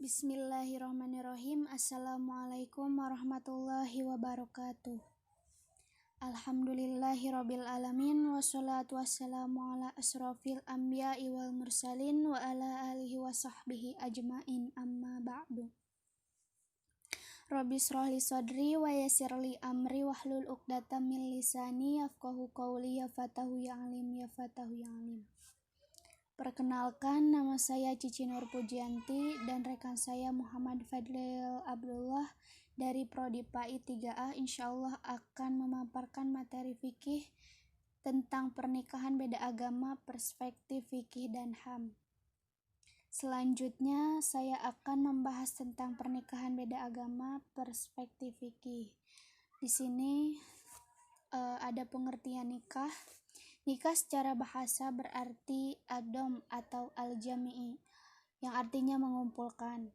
Bismillahirrahmanirrahim. Assalamualaikum warahmatullahi wabarakatuh. Alhamdulillahirabbil alamin wassalatu wassalamu ala asrofil anbiya'i wal mursalin wa ala alihi wa sahbihi ajmain amma ba'du. Rabbi shrahli sadri wa yassirli amri wahlul 'uqdatam min lisani yafqahu qawli ya fatahu ya alim ya fatahu ya alim. Perkenalkan, nama saya Cici Nur Pujianti dan rekan saya Muhammad Fadlil Abdullah dari Prodi PAI 3A insyaallah akan memaparkan materi fikih tentang pernikahan beda agama, perspektif fikih dan HAM. Selanjutnya saya akan membahas tentang pernikahan beda agama, perspektif fikih. Di sini ada pengertian nikah. Nikah secara bahasa berarti adom atau al-jami'i, yang artinya mengumpulkan.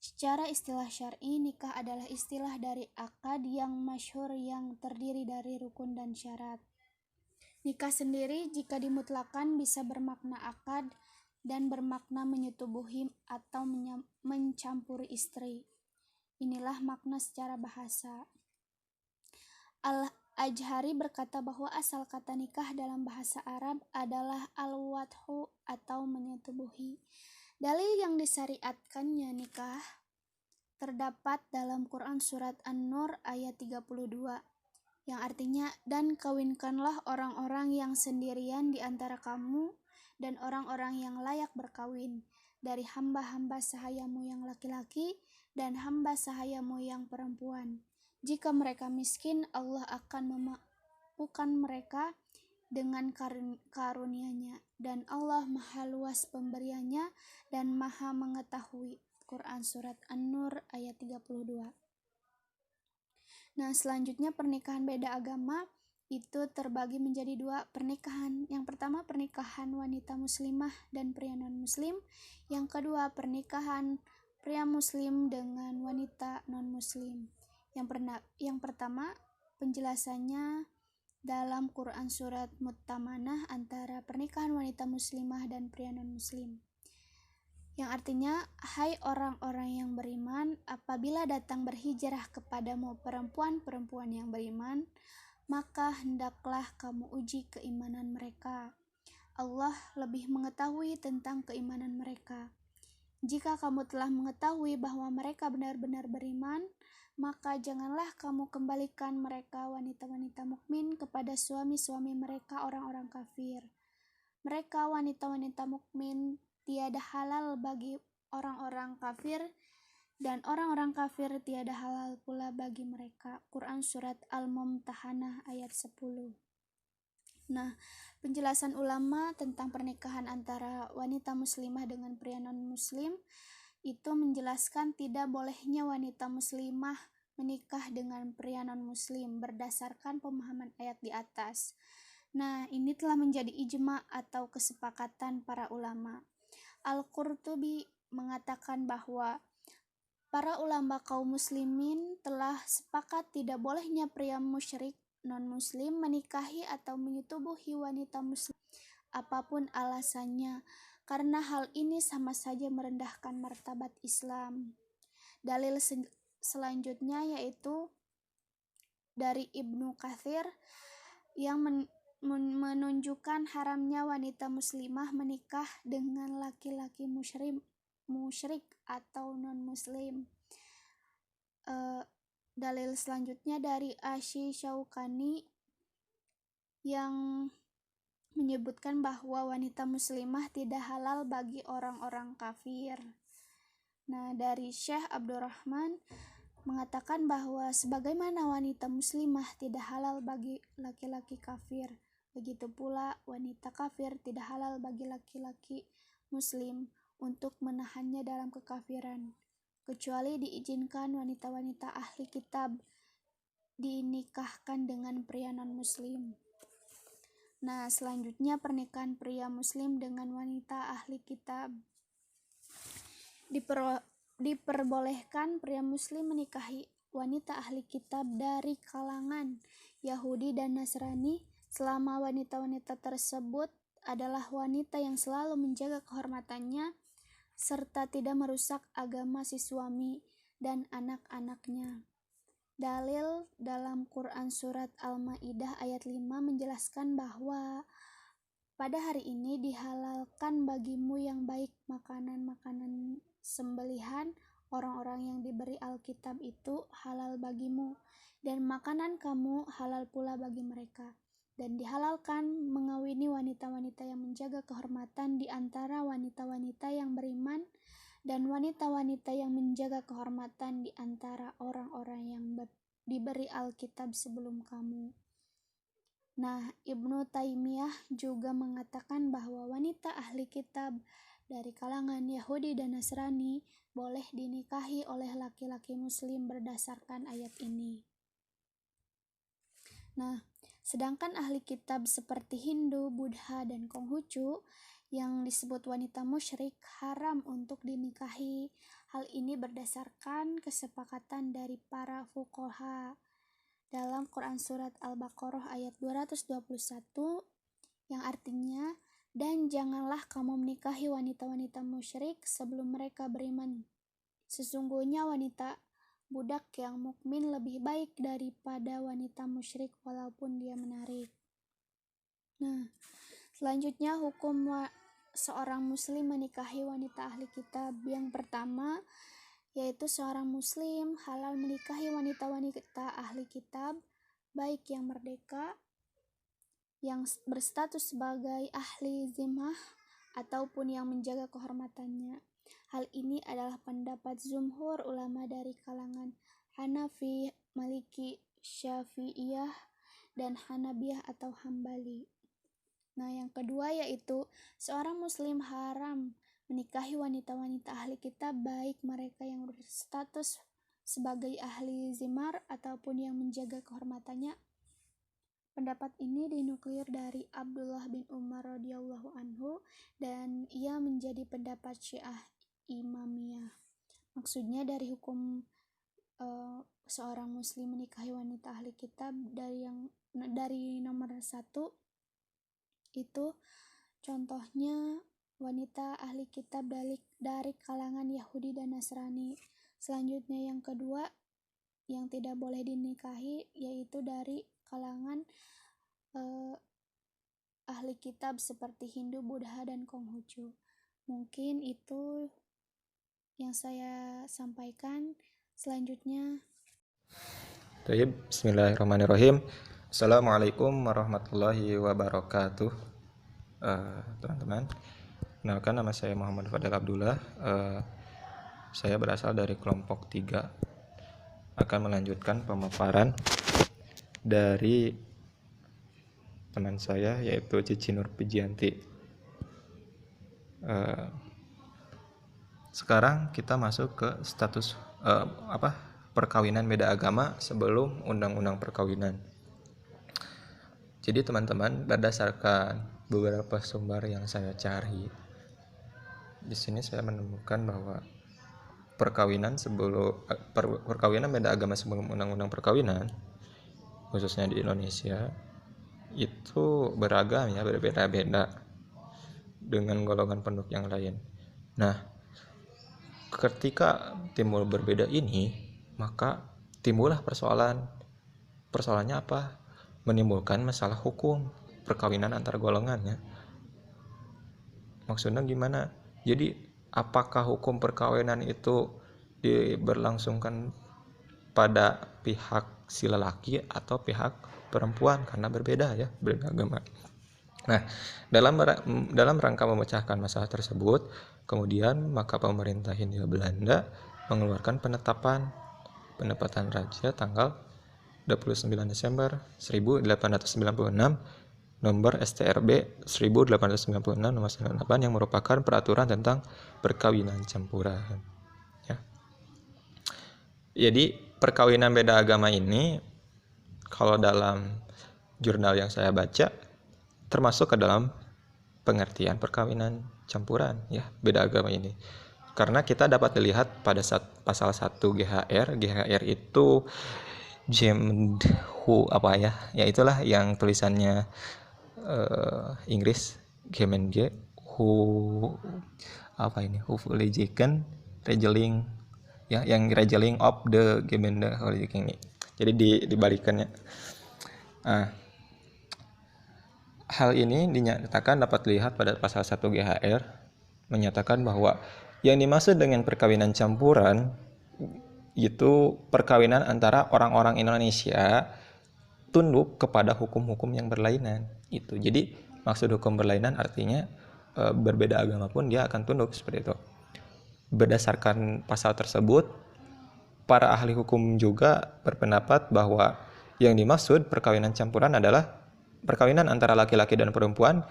Secara istilah syar'i, nikah adalah istilah dari akad yang masyhur yang terdiri dari rukun dan syarat. Nikah sendiri jika dimutlakan bisa bermakna akad dan bermakna menyetubuhi atau mencampuri istri. Inilah makna secara bahasa. Al-Ajhari berkata bahwa asal kata nikah dalam bahasa Arab adalah al-wadhu atau menyetubuhi. Dalil yang disyariatkannya nikah terdapat dalam Quran surat An-Nur ayat 32 yang artinya, dan kawinkanlah orang-orang yang sendirian di antara kamu dan orang-orang yang layak berkawin dari hamba-hamba sahayamu yang laki-laki dan hamba sahayamu yang perempuan. Jika mereka miskin, Allah akan memampukan mereka dengan karunia-Nya, dan Allah Maha Luas pemberiannya dan Maha mengetahui. Quran surat An-Nur ayat 32. Nah, selanjutnya pernikahan beda agama itu terbagi menjadi dua pernikahan. Yang pertama pernikahan wanita muslimah dan pria non-muslim. Yang kedua pernikahan pria muslim dengan wanita non-muslim. Yang pertama penjelasannya dalam Quran surat Mutamanah antara pernikahan wanita muslimah dan pria non-muslim, yang artinya, hai orang-orang yang beriman, apabila datang berhijrah kepadamu perempuan-perempuan yang beriman, maka hendaklah kamu uji keimanan mereka. Allah lebih mengetahui tentang keimanan mereka. Jika kamu telah mengetahui bahwa mereka benar-benar beriman, maka janganlah kamu kembalikan mereka wanita-wanita mukmin kepada suami-suami mereka orang-orang kafir. Mereka wanita-wanita mukmin tiada halal bagi orang-orang kafir, dan orang-orang kafir tiada halal pula bagi mereka. Quran surat Al-Mumtahanah ayat 10. Nah, penjelasan ulama tentang pernikahan antara wanita muslimah dengan pria non-muslim itu menjelaskan tidak bolehnya wanita muslimah menikah dengan pria non-muslim berdasarkan pemahaman ayat di atas. Nah, ini telah menjadi ijma atau kesepakatan para ulama. Al-Qurtubi mengatakan bahwa para ulama kaum muslimin telah sepakat tidak bolehnya pria musyrik non-muslim menikahi atau menyetubuhi wanita muslim apapun alasannya, karena hal ini sama saja merendahkan martabat Islam. Dalil selanjutnya yaitu dari Ibnu Katsir yang menunjukkan haramnya wanita muslimah menikah dengan laki-laki musyrik atau non-muslim. Dalil selanjutnya dari Asy Syaukani yang menyebutkan bahwa wanita muslimah tidak halal bagi orang-orang kafir. Nah, dari Syekh Abdurrahman mengatakan bahwa sebagaimana wanita muslimah tidak halal bagi laki-laki kafir, begitu pula wanita kafir tidak halal bagi laki-laki muslim untuk menahannya dalam kekafiran, kecuali diizinkan wanita-wanita ahli kitab dinikahkan dengan pria non-muslim. Nah, selanjutnya pernikahan pria muslim dengan wanita ahli kitab. Diperbolehkan pria muslim menikahi wanita ahli kitab dari kalangan Yahudi dan Nasrani selama wanita-wanita tersebut adalah wanita yang selalu menjaga kehormatannya serta tidak merusak agama si suami dan anak-anaknya. Dalil dalam Quran Surat Al-Ma'idah ayat 5 menjelaskan bahwa pada hari ini dihalalkan bagimu yang baik makanan-makanan sembelihan orang-orang yang diberi Alkitab itu halal bagimu, dan makanan kamu halal pula bagi mereka. Dan dihalalkan mengawini wanita-wanita yang menjaga kehormatan di antara wanita-wanita yang beriman dan wanita-wanita yang menjaga kehormatan di antara orang-orang yang diberi Alkitab sebelum kamu. Nah, Ibnu Taimiyah juga mengatakan bahwa wanita ahli kitab dari kalangan Yahudi dan Nasrani boleh dinikahi oleh laki-laki muslim berdasarkan ayat ini. Nah, sedangkan ahli kitab seperti Hindu, Buddha, dan Konghucu yang disebut wanita musyrik haram untuk dinikahi. Hal ini berdasarkan kesepakatan dari para fuqaha dalam Quran Surat Al-Baqarah ayat 221 yang artinya, dan janganlah kamu menikahi wanita-wanita musyrik sebelum mereka beriman. Sesungguhnya wanita budak yang mukmin lebih baik daripada wanita musyrik walaupun dia menarik. Nah, selanjutnya hukum seorang muslim menikahi wanita ahli kitab. Yang pertama, yaitu seorang muslim halal menikahi wanita-wanita ahli kitab, baik yang merdeka, yang berstatus sebagai ahli zimmah, ataupun yang menjaga kehormatannya. Hal ini adalah pendapat jumhur ulama dari kalangan Hanafi, Maliki, Syafi'iyah, dan Hanabiyah atau Hambali. Nah, yang kedua yaitu seorang muslim haram menikahi wanita-wanita ahli kitab, baik mereka yang berstatus sebagai ahli zimar ataupun yang menjaga kehormatannya. Pendapat ini dinuklir dari Abdullah bin Umar radhiyallahu anhu dan ia menjadi pendapat Syiah Imamiyah. Maksudnya dari hukum seorang muslim menikahi wanita ahli kitab dari nomor 1 itu contohnya wanita ahli kitab dari kalangan Yahudi dan Nasrani. Selanjutnya yang kedua yang tidak boleh dinikahi yaitu dari kalangan ahli kitab seperti Hindu, Buddha, dan Konghucu. Mungkin itu yang saya sampaikan. Selanjutnya, Bismillahirrahmanirrahim. Assalamualaikum warahmatullahi wabarakatuh. Teman-teman, kenalkan nama saya Muhammad Fadil Abdullah. Saya berasal dari kelompok 3. Akan melanjutkan pemaparan dari teman saya yaitu Cici Nur Pujianti. Sekarang kita masuk ke status perkawinan beda agama sebelum undang-undang perkawinan. Jadi teman-teman, berdasarkan beberapa sumber yang saya cari, di sini saya menemukan bahwa perkawinan beda agama sebelum undang-undang perkawinan, khususnya di Indonesia, itu beragam ya, berbeda-beda dengan golongan penduduk yang lain. Nah, ketika timbul berbeda ini, maka timbullah persoalan. Persoalannya apa? Menimbulkan masalah hukum perkawinan antar golongannya. Maksudnya gimana? Jadi apakah hukum perkawinan itu diberlangsungkan pada pihak si lelaki atau pihak perempuan karena berbeda agama. Nah, dalam rangka memecahkan masalah tersebut, kemudian maka pemerintah Hindia Belanda mengeluarkan penetapan raja tanggal 29 Desember 1896 nomor STRB 1896 nomor 98 yang merupakan peraturan tentang perkawinan campuran. Ya. Jadi perkawinan beda agama ini kalau dalam jurnal yang saya baca termasuk ke dalam pengertian perkawinan campuran ya, beda agama ini. Karena kita dapat dilihat pada pasal 1 GHR itu ya itulah yang tulisannya Inggris Gemenge apa ini, Hoeveligen Regeling ya, yang Regeling of the Gemeente Hoeveligen ini. Jadi dibalikannya. Nah, hal ini dinyatakan dapat dilihat pada pasal 1 GHR menyatakan bahwa yang dimaksud dengan perkawinan campuran itu perkawinan antara orang-orang Indonesia tunduk kepada hukum-hukum yang berlainan itu. Jadi maksud hukum berlainan artinya berbeda agama pun dia akan tunduk seperti itu. Berdasarkan pasal tersebut, para ahli hukum juga berpendapat bahwa yang dimaksud perkawinan campuran adalah perkawinan antara laki-laki dan perempuan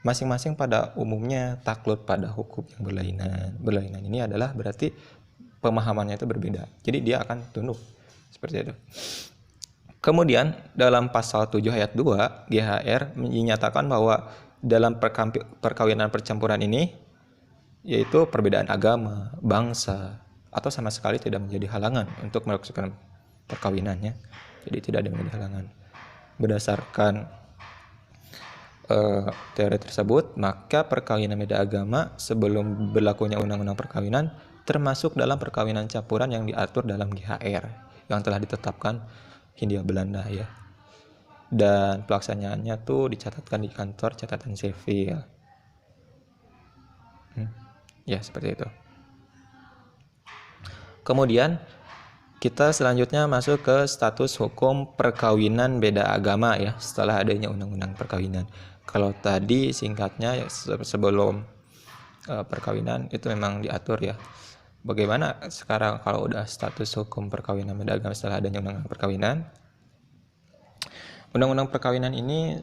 masing-masing pada umumnya takluk pada hukum yang berlainan. Berlainan ini adalah berarti pemahamannya itu berbeda. Jadi dia akan tunduk seperti itu. Kemudian dalam pasal 7 ayat 2 GHR menyatakan bahwa dalam perkawinan percampuran ini yaitu perbedaan agama, bangsa atau sama sekali tidak menjadi halangan untuk melakukan perkawinannya. Jadi tidak ada menjadi halangan. Berdasarkan teori tersebut, maka perkawinan beda agama sebelum berlakunya undang-undang perkawinan termasuk dalam perkawinan campuran yang diatur dalam GHR yang telah ditetapkan Hindia Belanda ya. Dan pelaksanaannya tuh dicatatkan di kantor catatan sipil. Ya, seperti itu. Kemudian kita selanjutnya masuk ke status hukum perkawinan beda agama ya, setelah adanya undang-undang perkawinan. Kalau tadi singkatnya ya, sebelum perkawinan itu memang diatur ya. Bagaimana sekarang kalau udah status hukum perkawinan beda agama setelah adanya undang-undang perkawinan? Undang-undang perkawinan ini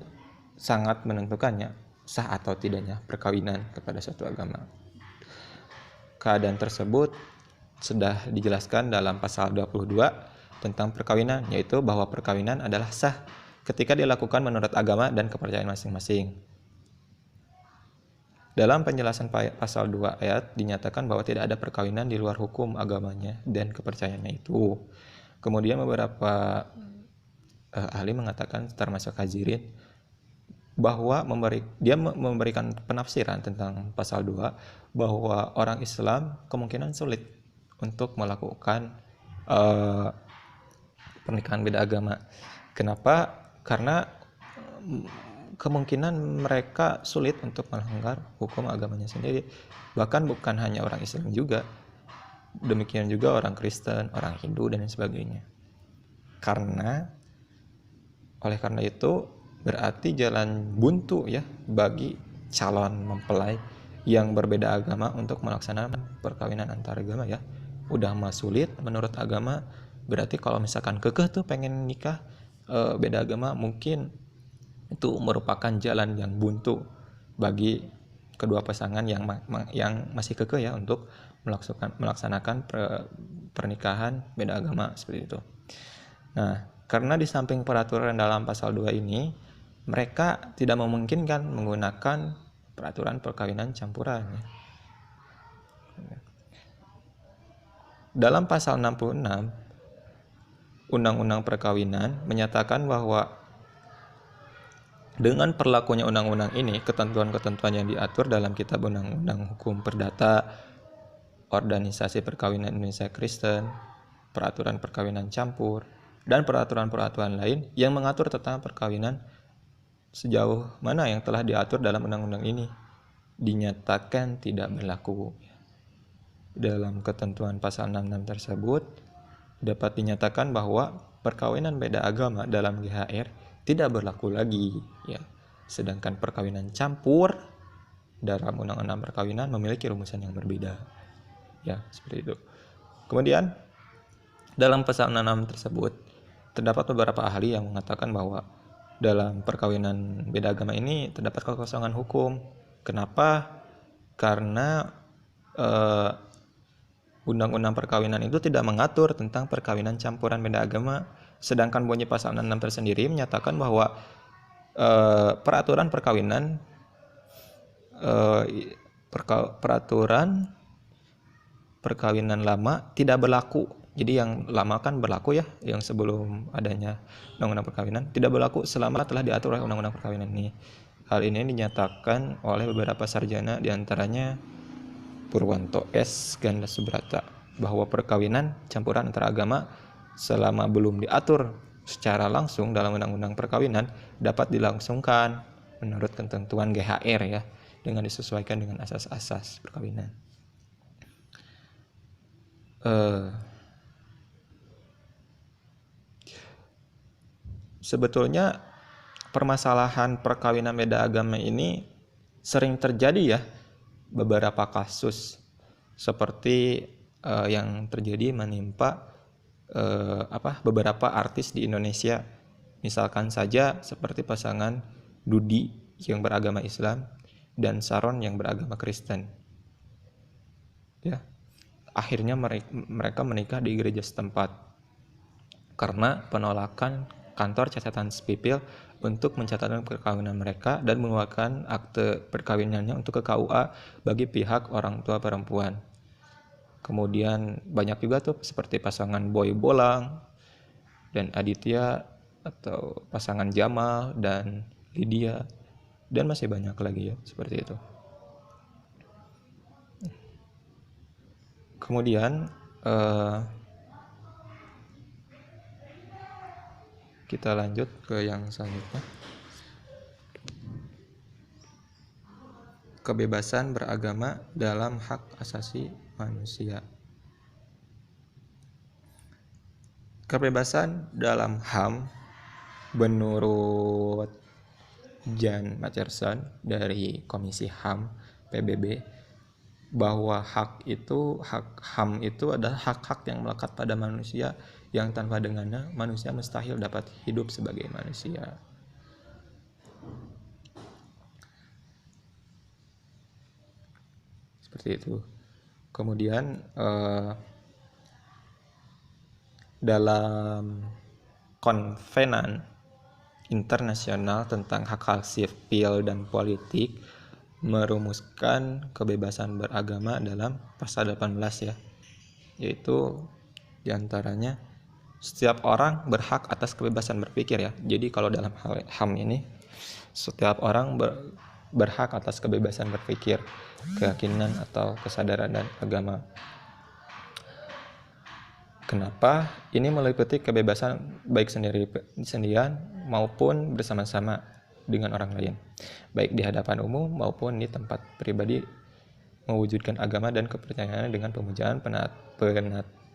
sangat menentukannya sah atau tidaknya perkawinan kepada suatu agama. Keadaan tersebut sudah dijelaskan dalam pasal 22 tentang perkawinan, yaitu bahwa perkawinan adalah sah ketika dilakukan menurut agama dan kepercayaan masing-masing. Dalam penjelasan pasal 2 ayat dinyatakan bahwa tidak ada perkawinan di luar hukum agamanya dan kepercayaannya itu. Kemudian beberapa ahli mengatakan termasuk Hazirin bahwa dia memberikan penafsiran tentang pasal 2 bahwa orang Islam kemungkinan sulit untuk melakukan pernikahan beda agama. Kenapa? Karena kemungkinan mereka sulit untuk melanggar hukum agamanya sendiri. Bahkan bukan hanya orang Islam juga, demikian juga orang Kristen, orang Hindu dan sebagainya. Oleh karena itu berarti jalan buntu ya bagi calon mempelai yang berbeda agama untuk melaksanakan perkawinan antar agama ya. Udah mah sulit menurut agama, berarti kalau misalkan kekeh tuh pengen nikah beda agama, mungkin itu merupakan jalan yang buntu bagi kedua pasangan yang masih kekeh ya untuk melaksanakan pernikahan beda agama seperti itu. Nah, karena di samping peraturan dalam pasal 2 ini, mereka tidak memungkinkan menggunakan peraturan perkawinan campuran. Dalam pasal 66, Undang-Undang Perkawinan menyatakan bahwa dengan perlakunya undang-undang ini, ketentuan-ketentuan yang diatur dalam Kitab Undang-Undang Hukum Perdata, Organisasi Perkawinan Indonesia Kristen, Peraturan Perkawinan Campur, dan peraturan-peraturan lain yang mengatur tentang perkawinan sejauh mana yang telah diatur dalam undang-undang ini dinyatakan tidak berlaku. Dalam ketentuan pasal 66 tersebut dapat dinyatakan bahwa perkawinan beda agama dalam GHR tidak berlaku lagi ya. Sedangkan perkawinan campur dalam undang-undang perkawinan memiliki rumusan yang berbeda. Ya, seperti itu. Kemudian dalam pasal 66 tersebut terdapat beberapa ahli yang mengatakan bahwa dalam perkawinan beda agama ini terdapat kekosongan hukum. Kenapa? Karena undang-undang perkawinan itu tidak mengatur tentang perkawinan campuran beda agama, sedangkan bunyi pasal 66 tersendiri menyatakan bahwa peraturan perkawinan perkawinan lama tidak berlaku. Jadi yang lama kan berlaku ya, yang sebelum adanya undang-undang perkawinan tidak berlaku selama telah diatur oleh undang-undang perkawinan ini. Hal ini dinyatakan oleh beberapa sarjana, diantaranya Purwanto S. Ganda Subrata bahwa perkawinan campuran antara agama selama belum diatur secara langsung dalam undang-undang perkawinan dapat dilangsungkan menurut ketentuan GHR ya, dengan disesuaikan dengan asas-asas perkawinan. Sebetulnya permasalahan perkawinan beda agama ini sering terjadi ya, beberapa kasus seperti yang terjadi menimpa beberapa artis di Indonesia. Misalkan saja seperti pasangan Dudi yang beragama Islam dan Sharon yang beragama Kristen. Ya. Akhirnya mereka menikah di gereja setempat karena penolakan kantor catatan sipil untuk mencatatkan perkawinan mereka dan mengeluarkan akte perkawinannya untuk ke KUA bagi pihak orang tua perempuan. Kemudian banyak juga tuh seperti pasangan Boy Bolang dan Aditya, atau pasangan Jamal dan Lydia, dan masih banyak lagi ya seperti itu. Kemudian kita lanjut ke yang selanjutnya. Kebebasan beragama dalam hak asasi manusia. Kebebasan dalam HAM menurut Jan Matterson dari Komisi HAM PBB bahwa hak HAM itu adalah hak-hak yang melekat pada manusia yang tanpa dengannya manusia mustahil dapat hidup sebagai manusia. Seperti itu. Kemudian dalam Konvenan Internasional tentang Hak-Hak Sipil dan Politik merumuskan kebebasan beragama dalam pasal 18 ya, yaitu diantaranya setiap orang berhak atas kebebasan berpikir ya. Jadi kalau dalam hal HAM ini setiap orang berhak atas kebebasan berpikir, keyakinan atau kesadaran dan agama. Kenapa? Ini meliputi kebebasan baik sendirian maupun bersama-sama dengan orang lain, baik di hadapan umum maupun di tempat pribadi, mewujudkan agama dan kepercayaannya dengan pemujaan,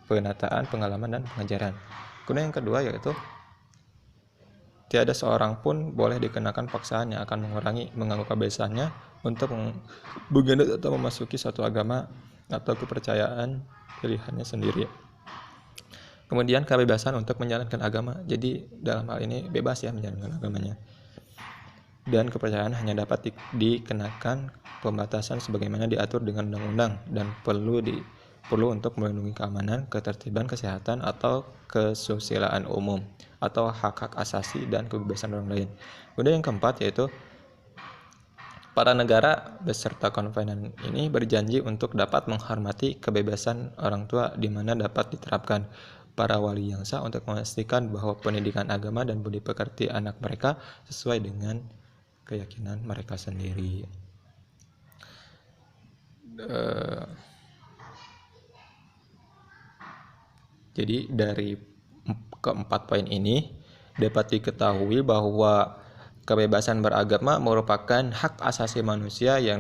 penataan, pengalaman, dan pengajaran. Kemudian yang kedua yaitu tiada seorang pun boleh dikenakan paksaan yang akan mengganggu kebebasannya untuk berganut atau memasuki suatu agama atau kepercayaan pilihannya sendiri. Kemudian kebebasan untuk menjalankan agama. Jadi dalam hal ini bebas ya menjalankan agamanya. Dan kepercayaan hanya dapat dikenakan pembatasan sebagaimana diatur dengan undang-undang dan perlu untuk melindungi keamanan, ketertiban, kesehatan atau kesusilaan umum atau hak-hak asasi dan kebebasan orang lain. Kemudian yang keempat yaitu para negara beserta konvenan ini berjanji untuk dapat menghormati kebebasan orang tua di mana dapat diterapkan para wali yang sah untuk memastikan bahwa pendidikan agama dan budi pekerti anak mereka sesuai dengan keyakinan mereka sendiri. Jadi dari keempat poin ini dapat diketahui bahwa kebebasan beragama merupakan hak asasi manusia yang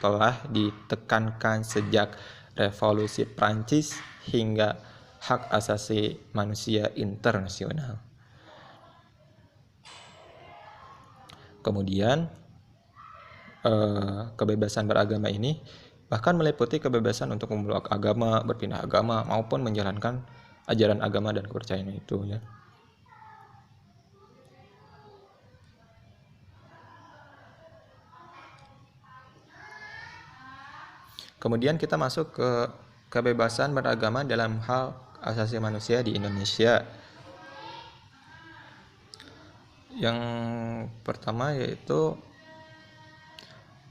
telah ditekankan sejak Revolusi Prancis hingga hak asasi manusia internasional. Kemudian kebebasan beragama ini bahkan meliputi kebebasan untuk memeluk agama, berpindah agama, maupun menjalankan ajaran agama dan kepercayaan itu ya. Kemudian kita masuk ke kebebasan beragama dalam hal asasi manusia di Indonesia. Yang pertama yaitu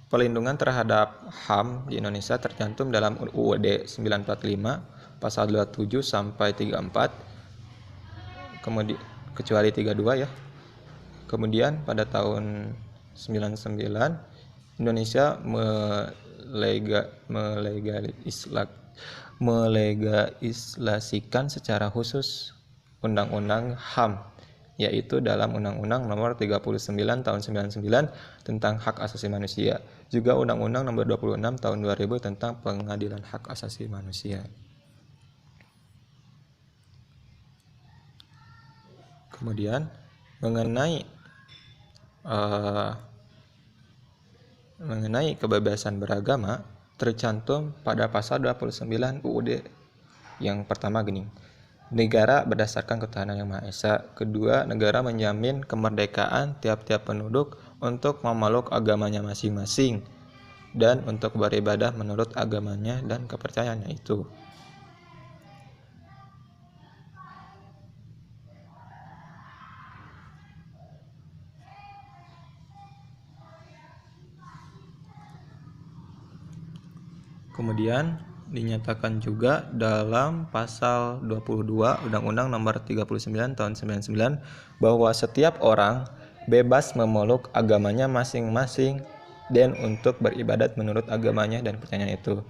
pelindungan terhadap HAM di Indonesia tercantum dalam UUD 945 pasal 27 sampai 34. Kemudian kecuali 32 ya. Kemudian pada tahun 99 Indonesia melegalisasikan secara khusus Undang-Undang HAM, yaitu dalam Undang-Undang Nomor 39 Tahun 99 tentang Hak Asasi Manusia, juga Undang-Undang Nomor 26 Tahun 2000 tentang Pengadilan Hak Asasi Manusia. Kemudian mengenai kebebasan beragama tercantum pada pasal 29 UUD. Yang pertama gini, negara berdasarkan ketuhanan yang Maha Esa. Kedua, negara menjamin kemerdekaan tiap-tiap penduduk untuk memeluk agamanya masing-masing dan untuk beribadah menurut agamanya dan kepercayaannya itu. Kemudian dinyatakan juga dalam pasal 22 Undang-Undang Nomor 39 Tahun 99 bahwa setiap orang bebas memeluk agamanya masing-masing dan untuk beribadat menurut agamanya dan percayaannya itu.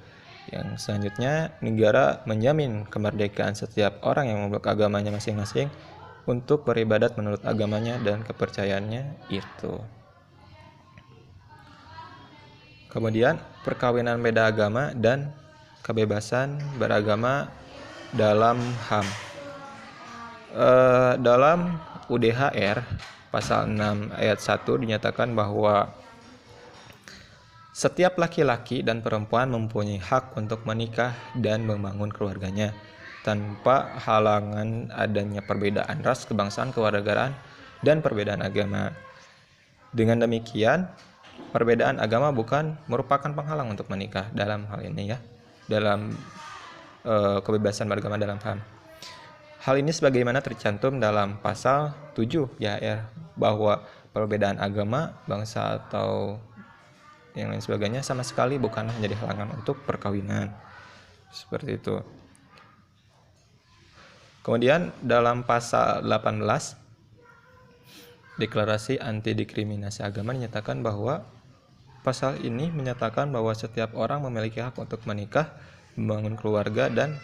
Yang selanjutnya, negara menjamin kemerdekaan setiap orang yang memeluk agamanya masing-masing untuk beribadat menurut agamanya dan kepercayaannya itu. Kemudian perkawinan beda agama dan kebebasan beragama dalam HAM. Dalam UDHR pasal 6 ayat 1 dinyatakan bahwa setiap laki-laki dan perempuan mempunyai hak untuk menikah dan membangun keluarganya tanpa halangan adanya perbedaan ras, kebangsaan, kewarganegaraan, dan perbedaan agama. Dengan demikian, perbedaan agama bukan merupakan penghalang untuk menikah dalam hal ini ya, dalam kebebasan beragama dalam HAM. Hal ini sebagaimana tercantum dalam pasal 7 YHR bahwa perbedaan agama, bangsa atau yang lain sebagainya sama sekali bukan menjadi halangan untuk perkawinan. Seperti itu. Kemudian dalam pasal 18 Deklarasi Anti Diskriminasi Agama dinyatakan bahwa pasal ini menyatakan bahwa setiap orang memiliki hak untuk menikah, membangun keluarga, dan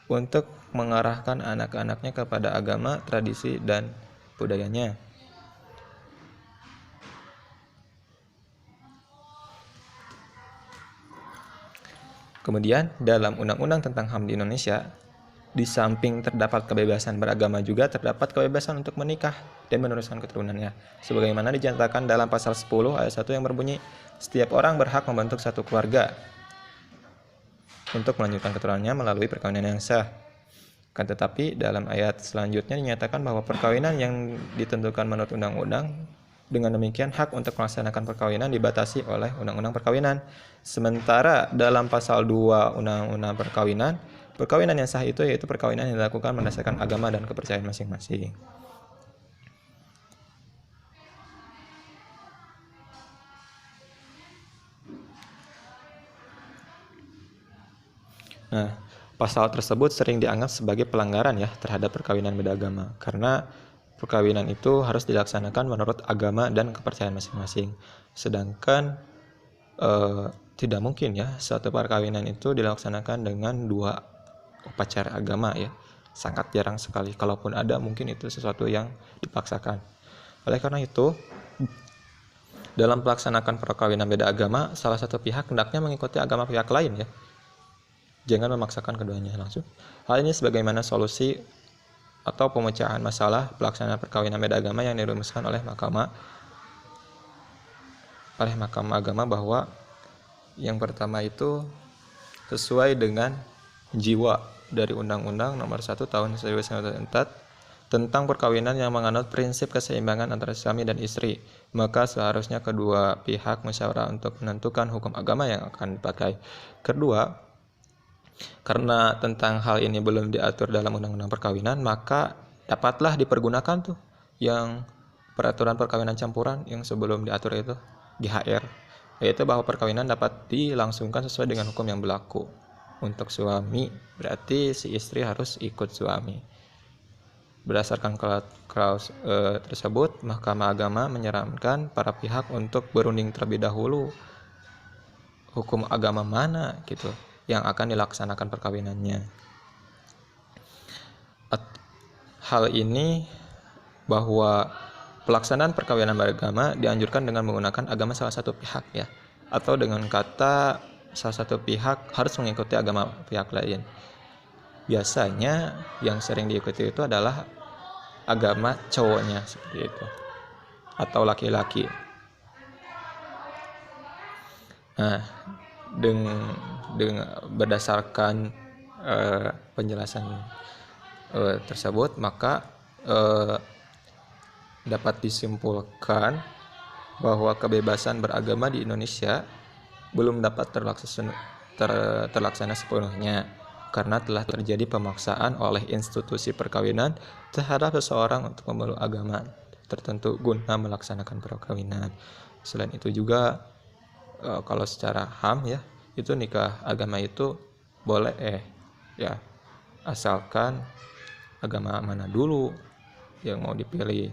untuk mengarahkan anak-anaknya kepada agama, tradisi, dan budayanya. Kemudian dalam Undang-Undang tentang HAM di Indonesia, di samping terdapat kebebasan beragama juga terdapat kebebasan untuk menikah dan meneruskan keturunannya. Sebagaimana dinyatakan dalam pasal 10 ayat 1 yang berbunyi, setiap orang berhak membentuk satu keluarga untuk melanjutkan keturunannya melalui perkawinan yang sah. Kan tetapi dalam ayat selanjutnya dinyatakan bahwa perkawinan yang ditentukan menurut undang-undang, dengan demikian hak untuk melaksanakan perkawinan dibatasi oleh undang-undang perkawinan. Sementara dalam pasal 2 undang-undang perkawinan, perkawinan yang sah itu yaitu perkawinan yang dilakukan berdasarkan agama dan kepercayaan masing-masing. Nah, pasal tersebut sering dianggap sebagai pelanggaran ya terhadap perkawinan beda agama, karena perkawinan itu harus dilaksanakan menurut agama dan kepercayaan masing-masing. Sedangkan tidak mungkin ya suatu perkawinan itu dilaksanakan dengan dua upacara agama ya. Sangat jarang sekali. Kalaupun ada, mungkin itu sesuatu yang dipaksakan. Oleh karena itu, dalam melaksanakan perkawinan beda agama, salah satu pihak hendaknya mengikuti agama pihak lain ya. Jangan memaksakan keduanya langsung. Hal ini sebagaimana solusi atau pemecahan masalah pelaksanaan perkawinan beda agama yang dirumuskan oleh Mahkamah Agama, bahwa yang pertama itu sesuai dengan jiwa dari Undang-Undang Nomor 1 Tahun 1944 tentang perkawinan yang menganut prinsip keseimbangan antara suami dan istri, maka seharusnya kedua pihak musyawarah untuk menentukan hukum agama yang akan dipakai. Kedua, karena tentang hal ini belum diatur dalam Undang-Undang Perkawinan, maka dapatlah dipergunakan tuh yang peraturan perkawinan campuran yang sebelum diatur itu GHR, yaitu bahwa perkawinan dapat dilangsungkan sesuai dengan hukum yang berlaku. Untuk suami, berarti si istri harus ikut suami. Berdasarkan klaus tersebut, Mahkamah Agama menyarankan para pihak untuk berunding terlebih dahulu hukum agama mana gitu yang akan dilaksanakan perkawinannya. Hal ini bahwa pelaksanaan perkawinan beragama dianjurkan dengan menggunakan agama salah satu pihak ya, atau dengan kata salah satu pihak harus mengikuti agama pihak lain. Biasanya yang sering diikuti itu adalah agama cowoknya seperti itu, atau laki-laki. Nah, dengan berdasarkan penjelasan tersebut, maka dapat disimpulkan bahwa kebebasan beragama di Indonesia belum dapat terlaksana sepenuhnya karena telah terjadi pemaksaan oleh institusi perkawinan terhadap seseorang untuk memeluk agama tertentu guna melaksanakan perkawinan. Selain itu juga kalau secara HAM ya, itu nikah agama itu boleh ya, asalkan agama mana dulu yang mau dipilih.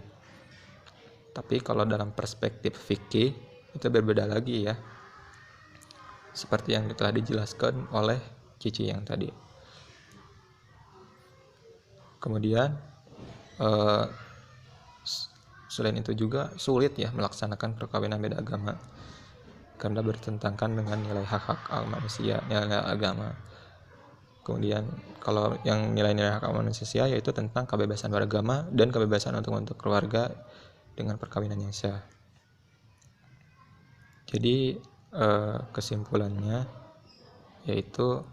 Tapi kalau dalam perspektif fikih itu berbeda lagi ya, seperti yang telah dijelaskan oleh Cici yang tadi. Kemudian selain itu juga sulit ya melaksanakan perkawinan beda agama karena bertentangan dengan nilai hak-hak manusia, nilai agama. Kemudian kalau yang nilai-nilai hak manusia yaitu tentang kebebasan beragama dan kebebasan untuk keluarga dengan perkawinan yang sah. Jadi kesimpulannya yaitu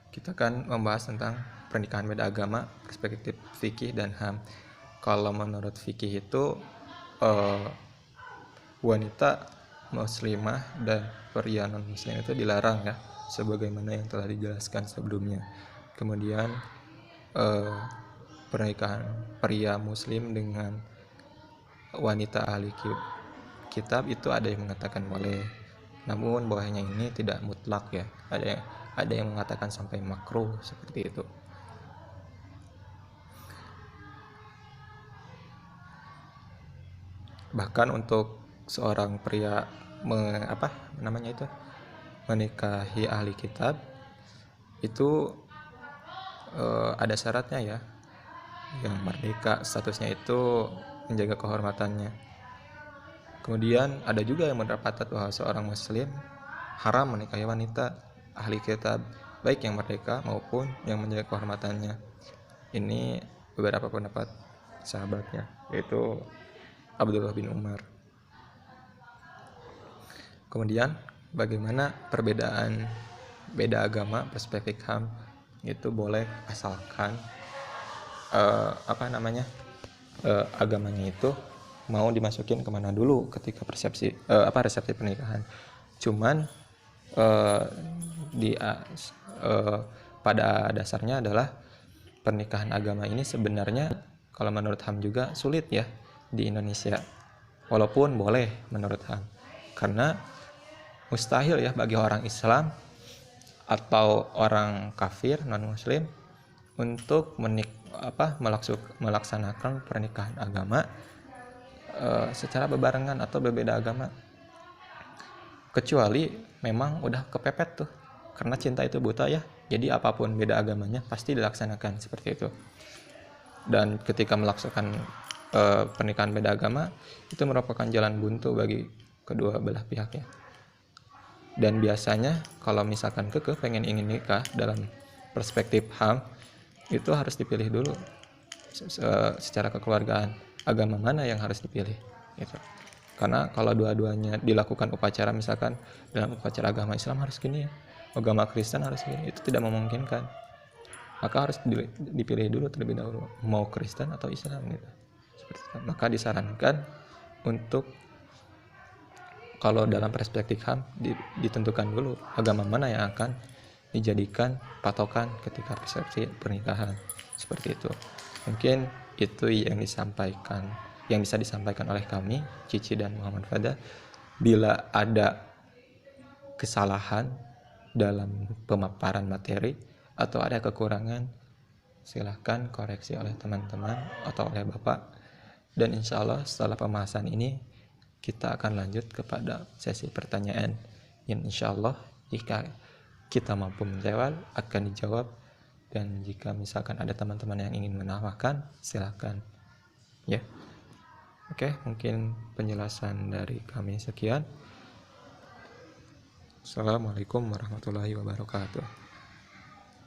kita kan membahas tentang pernikahan beda agama, perspektif fikih dan HAM. Kalau menurut fikih itu wanita muslimah dan pria non muslim itu dilarang ya, sebagaimana yang telah dijelaskan sebelumnya. Kemudian pernikahan pria muslim dengan wanita ahli kitab itu ada yang mengatakan boleh, namun bawahnya ini tidak mutlak ya, ada yang mengatakan sampai makruh seperti itu. Bahkan untuk seorang pria menikahi ahli kitab itu ada syaratnya ya, yang merdeka statusnya itu menjaga kehormatannya. Kemudian ada juga yang berpendapat bahwa seorang muslim haram menikahi wanita ahli kitab, baik yang merdeka maupun yang menjaga kehormatannya. Ini beberapa pendapat sahabatnya, yaitu Abdullah bin Umar. Kemudian bagaimana perbedaan beda agama, perspektif HAM itu boleh asalkan agamanya itu mau dimasukin kemana dulu ketika resepsi pernikahan. Cuman pada dasarnya adalah pernikahan agama ini sebenarnya kalau menurut HAM juga sulit ya di Indonesia, walaupun boleh menurut HAM, karena mustahil ya bagi orang Islam atau orang kafir non muslim untuk melaksanakan pernikahan agama secara bebarengan atau berbeda agama, kecuali memang udah kepepet tuh, karena cinta itu buta ya, jadi apapun beda agamanya pasti dilaksanakan seperti itu. Dan ketika melaksanakan pernikahan beda agama itu merupakan jalan buntu bagi kedua belah pihak ya. Dan biasanya kalau misalkan ingin nikah dalam perspektif HAM itu harus dipilih dulu secara kekeluargaan agama mana yang harus dipilih gitu. Karena kalau dua-duanya dilakukan upacara, misalkan dalam upacara agama Islam harus gini ya, agama Kristen harus gini, itu tidak memungkinkan. Maka harus dipilih dulu terlebih dahulu mau Kristen atau Islam gitu. Seperti itu. Maka disarankan untuk kalau dalam perspektif HAM ditentukan dulu agama mana yang akan dijadikan patokan ketika resepsi pernikahan seperti itu. Mungkin itu yang bisa disampaikan oleh kami, Cici dan Muhammad Fada. Bila ada kesalahan dalam pemaparan materi atau ada kekurangan, silahkan koreksi oleh teman-teman atau oleh Bapak. Dan insya Allah setelah pembahasan ini kita akan lanjut kepada sesi pertanyaan yang insya Allah jika kita mampu menjawab akan dijawab, dan jika misalkan ada teman-teman yang ingin menambahkan silakan ya. Oke, mungkin penjelasan dari kami sekian. Assalamualaikum warahmatullahi wabarakatuh.